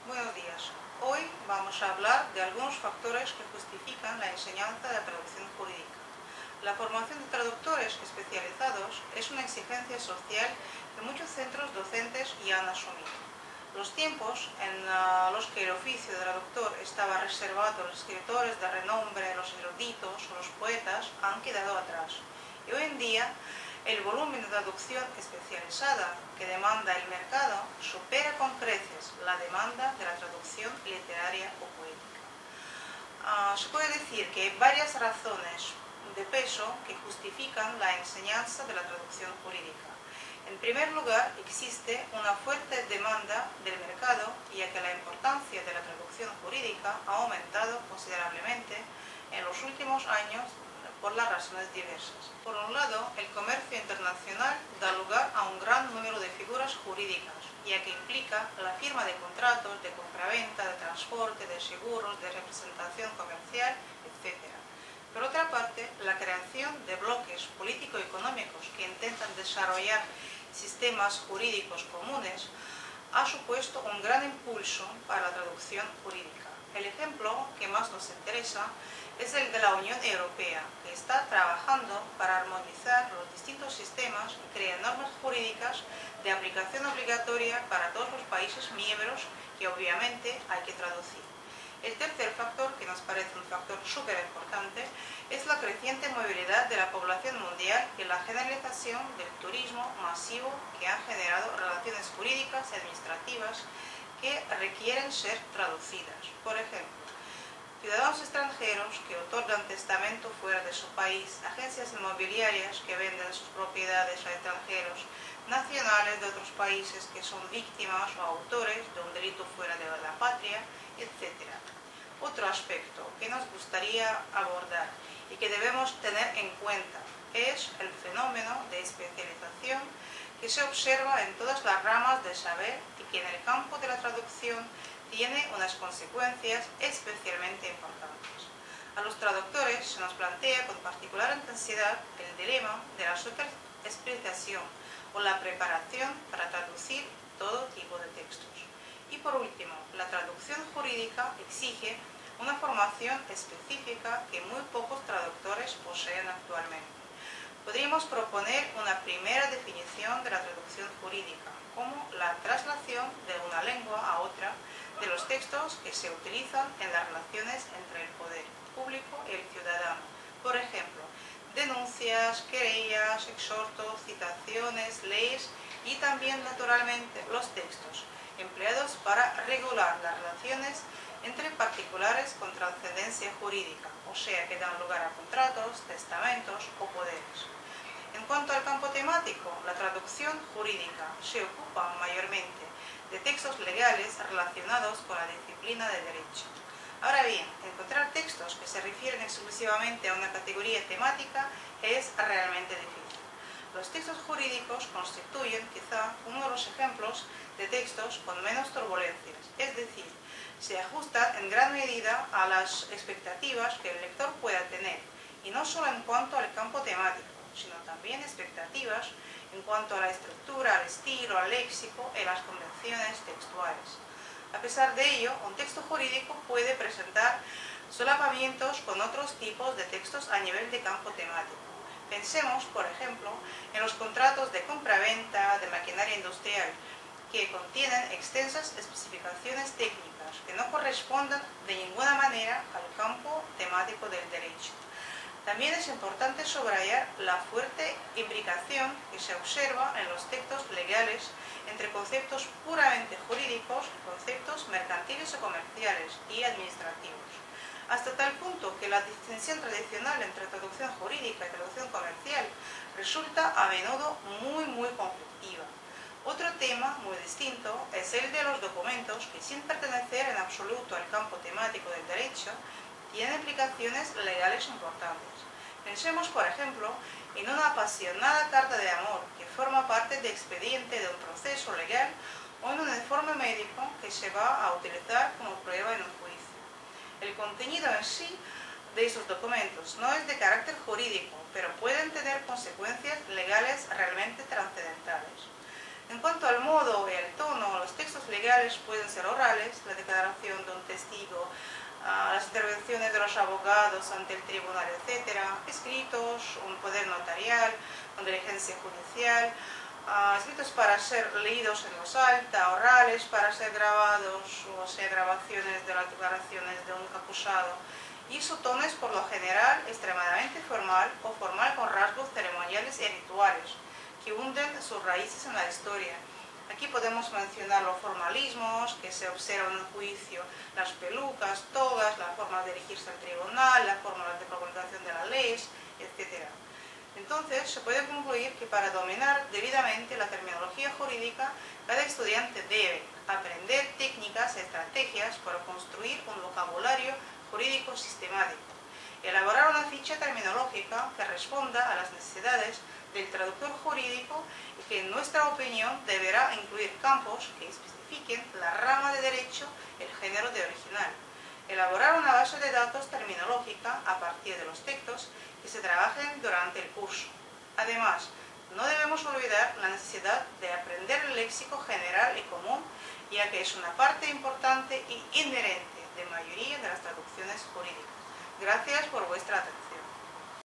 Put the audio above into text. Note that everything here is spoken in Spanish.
Buenos días. Hoy vamos a hablar de algunos factores que justifican la enseñanza de la traducción jurídica. La formación de traductores especializados es una exigencia social que muchos centros docentes ya han asumido. Los tiempos en los que el oficio de traductor estaba reservado a los escritores de renombre, los eruditos o los poetas han quedado atrás. Y hoy en día el volumen de traducción especializada que demanda el mercado supera con creces la demanda de la traducción literaria o poética. Se puede decir que hay varias razones de peso que justifican la enseñanza de la traducción jurídica. En primer lugar, existe una fuerte demanda del mercado, ya que la importancia de la traducción jurídica ha aumentado considerablemente en los últimos años por las razones diversas. Por un lado, el comercio internacional da lugar a un gran número de figuras jurídicas, ya que implica la firma de contratos de compraventa, de transporte, de seguros, de representación comercial, etc. Por otra parte, la creación de bloques político-económicos que intentan desarrollar sistemas jurídicos comunes ha supuesto un gran impulso para la traducción jurídica. El ejemplo que más nos interesa es el de la Unión Europea, que está trabajando para armonizar los distintos sistemas y crear normas jurídicas de aplicación obligatoria para todos los países miembros que obviamente hay que traducir. El tercer factor, que nos parece un factor súper importante, es la creciente movilidad de la población mundial y la generalización del turismo masivo que han generado relaciones jurídicas y administrativas que requieren ser traducidas. Por ejemplo, ciudadanos extranjeros que otorgan testamento fuera de su país, agencias inmobiliarias que venden sus propiedades a extranjeros, nacionales de otros países que son víctimas o autores de un delito fuera de la patria, etc. Otro aspecto que nos gustaría abordar y que debemos tener en cuenta es el fenómeno de especialización que se observa en todas las ramas del saber y que en el campo de la traducción tiene unas consecuencias especialmente importantes. A los traductores se nos plantea con particular intensidad el dilema de la superespecialización o la preparación para traducir todo tipo de textos. Y por último, la traducción jurídica exige una formación específica que muy pocos traductores poseen actualmente. Podríamos proponer una primera definición de la traducción jurídica, como la traslación de una lengua a otra de los textos que se utilizan en las relaciones entre el poder público y el ciudadano. Por ejemplo, denuncias, querellas, exhortos, citaciones, leyes y también, naturalmente, los textos empleados para regular las relaciones entre particulares con trascendencia jurídica, o sea, que dan lugar a contratos, testamentos o poderes. En cuanto al campo temático, la traducción jurídica se ocupa mayormente de textos legales relacionados con la disciplina de derecho. Ahora bien, encontrar textos que se refieren exclusivamente a una categoría temática es realmente difícil. Los textos jurídicos constituyen quizá uno de los ejemplos de textos con menos turbulencias, es decir, se ajustan en gran medida a las expectativas que el lector pueda tener, y no solo en cuanto al campo temático, sino también expectativas en cuanto a la estructura, al estilo, al léxico y las convenciones textuales. A pesar de ello, un texto jurídico puede presentar solapamientos con otros tipos de textos a nivel de campo temático. Pensemos, por ejemplo, en los contratos de compra-venta de maquinaria industrial, que contienen extensas especificaciones técnicas que no corresponden de ninguna manera al campo temático del derecho. También es importante subrayar la fuerte imbricación que se observa en los textos legales entre conceptos puramente jurídicos y conceptos mercantiles o comerciales y administrativos, hasta tal punto que la distinción tradicional entre traducción jurídica y traducción comercial resulta a menudo muy conflictiva. Otro tema muy distinto es el de los documentos que, sin pertenecer en absoluto al campo temático del derecho, tienen implicaciones legales importantes. Pensemos, por ejemplo, en una apasionada carta de amor que forma parte del expediente de un proceso legal o en un informe médico que se va a utilizar como prueba en un juicio. El contenido en sí de esos documentos no es de carácter jurídico, pero pueden tener consecuencias legales realmente trascendentales. En cuanto al modo y al tono, los textos legales testimoniales pueden ser orales, la declaración de un testigo, las intervenciones de los abogados ante el tribunal, etc., escritos, un poder notarial, una diligencia judicial, escritos para ser leídos en voz alta, orales para ser grabados, o sea, grabaciones de las declaraciones de un acusado, y su tono es por lo general extremadamente formal o formal con rasgos ceremoniales y rituales que hunden sus raíces en la historia. Aquí podemos mencionar los formalismos que se observan en el juicio, las pelucas, togas, la forma de dirigirse al tribunal, la forma de promulgación de las leyes, etc. Entonces, se puede concluir que para dominar debidamente la terminología jurídica, cada estudiante debe aprender técnicas y estrategias para construir un vocabulario jurídico sistemático, elaborar una ficha terminológica que responda a las necesidades del traductor jurídico y que en nuestra opinión deberá incluir campos que especifiquen la rama de derecho y el género de original. Elaborar una base de datos terminológica a partir de los textos que se trabajen durante el curso. Además, no debemos olvidar la necesidad de aprender el léxico general y común, ya que es una parte importante y inherente de mayoría de las traducciones jurídicas. Gracias por vuestra atención.